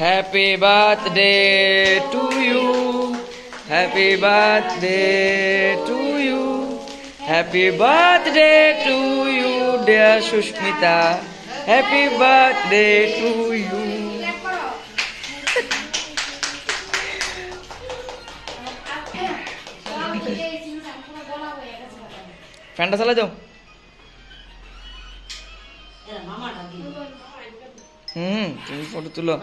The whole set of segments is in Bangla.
Happy birthday to you, happy birthday to you, happy birthday to you dear Susmita, happy birthday to you. ফ্যানটা চালা যাও। তুমি ফটো তুলো।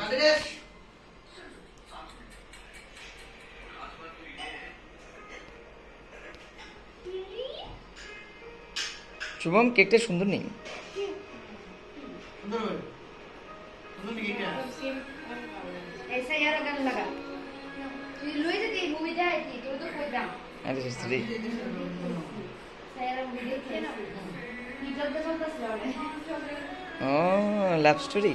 শুভম কেকটা সুন্দর নেই। ও লাভ স্টোরি।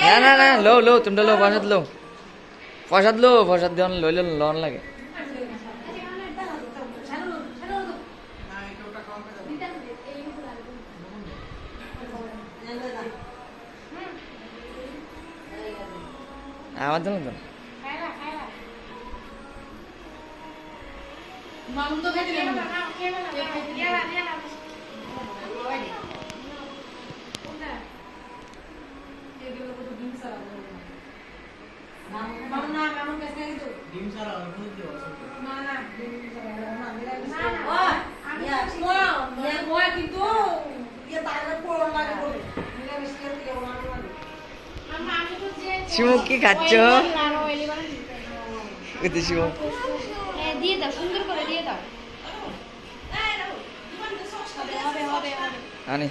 না না না লো লো তোমরা লো প্রসাদ লো প্রসাদ দেওয়ান লইলে লন লাগে। আমার জন্য তো শিমু কি খাচ্ছ? শিমু দিয়ে দাও, সুন্দর করে দিয়ে দাও। আনি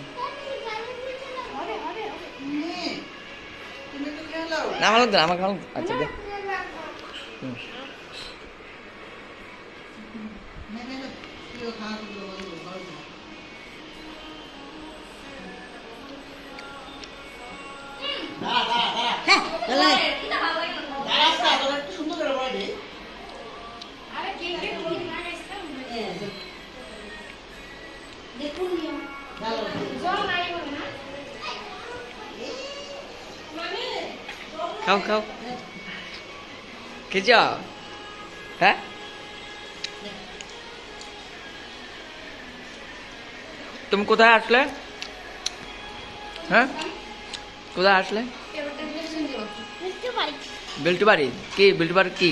না আমার লাগতো না, আমাকে ভালো। আচ্ছা দে। খাও খাও খেয়েছ? হ্যাঁ তুমি কোথায় আসলে? হ্যাঁ কোথায় আসলে? বেল্টু বাড়ি। কি বেল্টু বাড়ি কি?